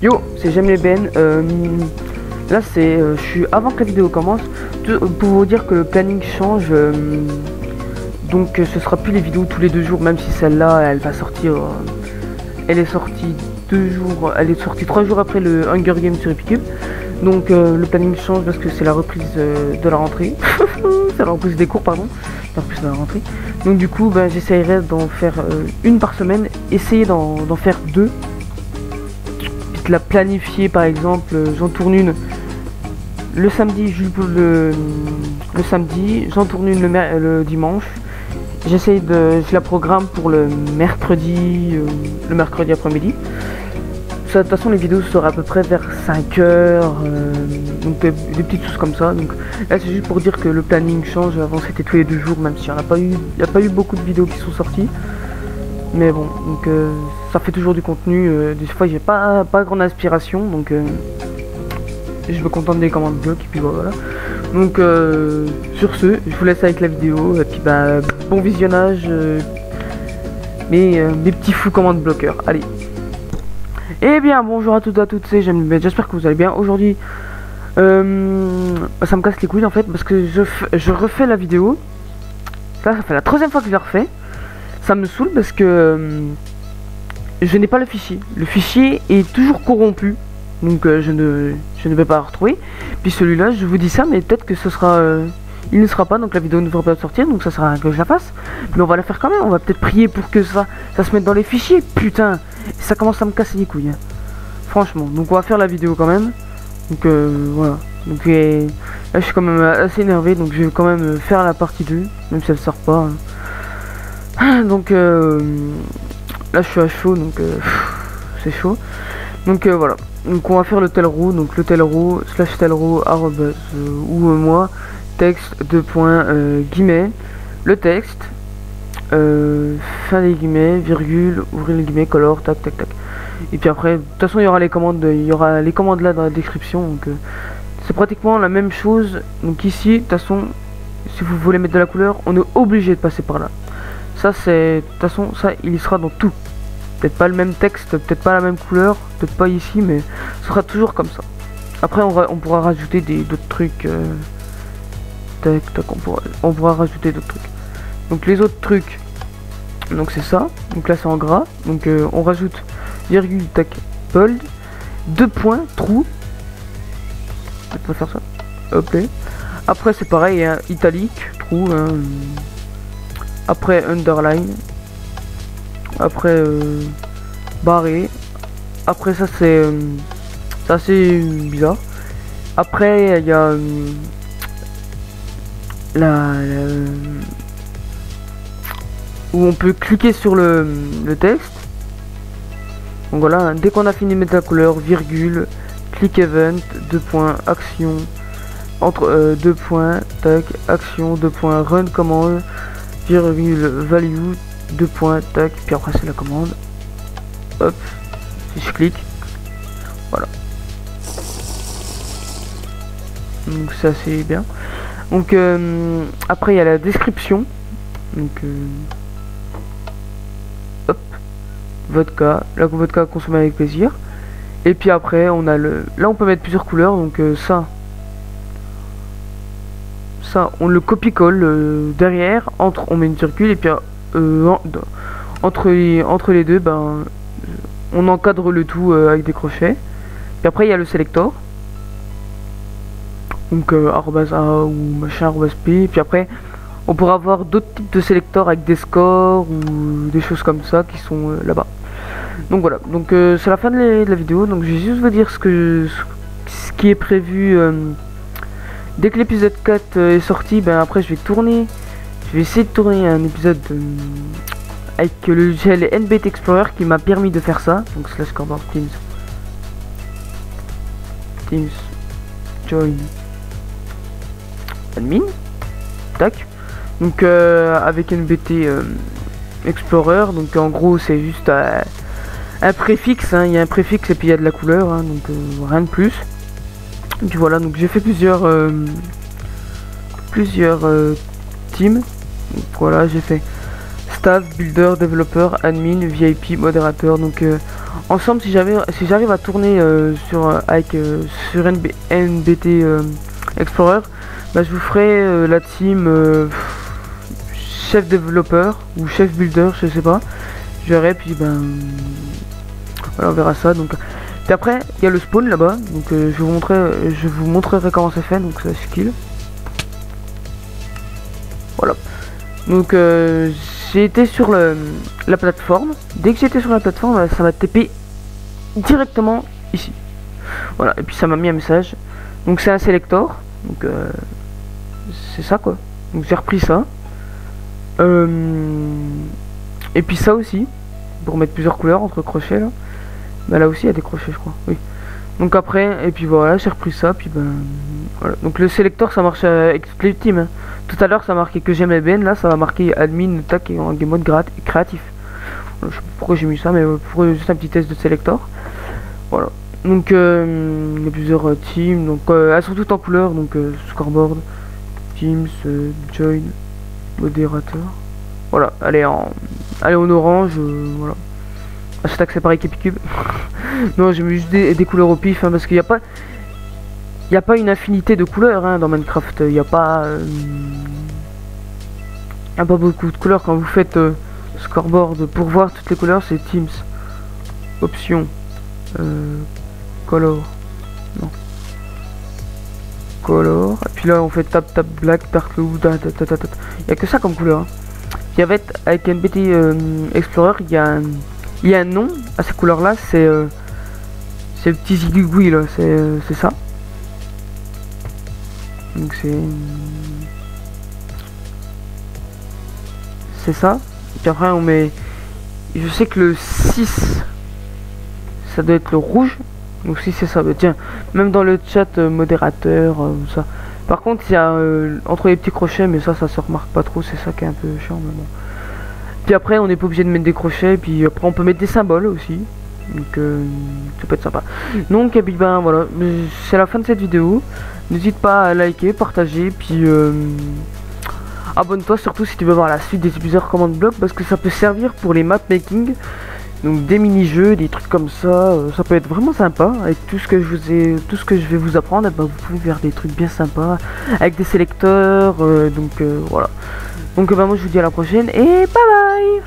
Yo, c'est J'aime les Ben. Là, je suis avant que la vidéo commence pour vous dire que le planning change. Donc, ce sera plus les vidéos tous les 2 jours, même si celle-là, elle va sortir. Elle est sortie 2 jours. Elle est sortie 3 jours après le Hunger Games sur Epicube. Donc, le planning change parce que c'est la reprise de la rentrée. C'est la reprise des cours, pardon. La reprise de la rentrée. Donc, du coup, ben, j'essayerai d'en faire une par semaine. Essayer d'en faire 2. La planifier par exemple, j'en tourne une le samedi, le samedi, j'en tourne une le dimanche. Je la programme pour le mercredi après-midi. De toute façon les vidéos seront à peu près vers 5h, donc des petites choses comme ça. Donc là c'est juste pour dire que le planning change. Avant c'était tous les 2 jours, même s'il n'y a pas eu beaucoup de vidéos qui sont sorties. Mais bon, donc ça fait toujours du contenu. Des fois j'ai pas grande inspiration, donc je me contente des commandes blocs et puis voilà. Donc sur ce, je vous laisse avec la vidéo et puis bah bon visionnage, mes petits fous commandes bloqueurs. Allez. Eh bien bonjour à toutes et à toutes, j'espère que vous allez bien. Aujourd'hui ça me casse les couilles en fait parce que je refais la vidéo. Ça fait la 3e fois que je la refais. Ça me saoule parce que je n'ai pas le fichier. Le fichier est toujours corrompu. Donc je ne vais pas le retrouver. Puis celui-là, je vous dis ça, mais peut-être que ce sera... il ne sera pas, donc la vidéo ne devrait pas sortir. Donc ça sert à rien que je la fasse. Mais on va la faire quand même. On va peut-être prier pour que ça se mette dans les fichiers. Putain, ça commence à me casser les couilles. Hein. Franchement. Donc on va faire la vidéo quand même. Donc voilà. Donc là je suis quand même assez énervé. Donc je vais quand même faire la partie 2. Même si elle sort pas. Hein. Donc là je suis à chaud, donc c'est chaud. Donc voilà, donc on va faire le telro, donc le telro /telro ou moi texte guillemets, le texte fin des guillemets, virgule, ouvrir les guillemets, color, tac tac tac. Et puis après, de toute façon il y aura les commandes là dans la description, donc c'est pratiquement la même chose. Donc ici, de toute façon, si vous voulez mettre de la couleur, on est obligé de passer par là. Ça c'est, de toute façon, ça il y sera dans tout. Peut-être pas le même texte, peut-être pas la même couleur, peut-être pas ici, mais ce sera toujours comme ça. Après on pourra rajouter d'autres trucs. Tac, tac, on pourra rajouter d'autres trucs. Donc les autres trucs, donc c'est ça. Donc là c'est en gras. Donc on rajoute virgule, tac, bold, 2 points, trou. On va faire ça. Hop là. Après c'est pareil, hein, italique, trou. Hein. Après underline, après barré, après ça c'est bizarre. Après il y a où on peut cliquer sur le texte. Donc voilà, hein, dès qu'on a fini de mettre la couleur, virgule, click event, 2 points, action, entre 2 points, tac, action, 2 points, run commande, virgule, value, 2 points, tac, puis après c'est la commande. Hop, si je clique, voilà. Donc c'est assez bien. Donc après il y a la description. Donc hop, vodka, la vodka consommée avec plaisir. Et puis après on a là on peut mettre plusieurs couleurs. Donc ça on le copie-colle derrière, on met une virgule et puis entre les deux, ben on encadre le tout avec des crochets. Puis après il y a le selector. Donc arrobase A ou machin arrobase P. Puis après on pourra avoir d'autres types de selectors avec des scores ou des choses comme ça qui sont là-bas. Donc voilà, donc c'est la fin de la vidéo. Donc je vais juste vous dire ce qui est prévu. Dès que l'épisode 4 est sorti, ben après je vais essayer de tourner un épisode avec le logiciel NBT Explorer qui m'a permis de faire ça. Donc /scoreboard Teams join admin, tac. Donc avec NBT Explorer, donc en gros c'est juste un préfixe, hein. Il y a un préfixe et puis il y a de la couleur, hein, donc rien de plus. Et puis voilà, donc j'ai fait plusieurs teams. Donc voilà, j'ai fait staff, builder, développeur, admin, VIP, modérateur. Donc ensemble, si j'arrive à tourner sur NBT Explorer, bah, je vous ferai la team chef développeur ou chef builder, je sais pas. Je verrai, puis ben voilà, on verra ça. Donc puis après il y a le spawn là-bas, donc je vous montrerai comment c'est fait. Donc ça skill. Voilà. Donc j'ai été sur la plateforme. Dès que j'étais sur la plateforme, ça m'a TP directement ici. Voilà, et puis ça m'a mis un message. Donc c'est un selector. Donc c'est ça quoi. Donc j'ai repris ça. Et puis ça aussi, pour mettre plusieurs couleurs entre crochets là. Bah là aussi il y a des crochets je crois, oui. Donc après, et puis voilà, j'ai repris ça, puis ben voilà. Donc le selector ça marche avec toutes les teams. Hein. Tout à l'heure ça marquait que j'aime Ben, là ça va marquer admin, tac, et en game mode créatif. Voilà, je sais pas pourquoi j'ai mis ça, mais pour juste un petit test de selector. Voilà. Donc il y a plusieurs teams, donc elles sont toutes en couleur, donc scoreboard, teams, join, modérateur. Voilà, elle est en orange, voilà. Hashtag c'est pareil qu'Epicube. Non, j'ai mis juste des couleurs au pif, hein, parce qu'il n'y a pas une infinité de couleurs hein, dans Minecraft. Il n'y a pas beaucoup de couleurs. Quand vous faites scoreboard pour voir toutes les couleurs, c'est teams, options, color, non, color. Et puis là on fait tap black, dark blue, il n'y a que ça comme couleur. Hein. Puis avec NBT Explorer, il y a un nom à ces couleurs là, c'est le petit zigouigui là, c'est ça. Donc c'est ça. Puis après on met, je sais que le 6 ça doit être le rouge. Donc si c'est ça, bah tiens, même dans le chat modérateur, ça. Par contre il y a entre les petits crochets, mais ça se remarque pas trop, c'est ça qui est un peu chiant, mais bon. Puis après on n'est pas obligé de mettre des crochets, puis après on peut mettre des symboles aussi. Donc ça peut être sympa. Donc et puis ben voilà, c'est la fin de cette vidéo. N'hésite pas à liker, partager, puis abonne-toi surtout si tu veux voir la suite des épisodes command block, parce que ça peut servir pour les map making. Donc des mini-jeux, des trucs comme ça, ça peut être vraiment sympa. Avec tout ce que je vais vous apprendre, ben, vous pouvez faire des trucs bien sympas avec des sélecteurs, donc voilà. Donc ben, moi je vous dis à la prochaine et bye bye.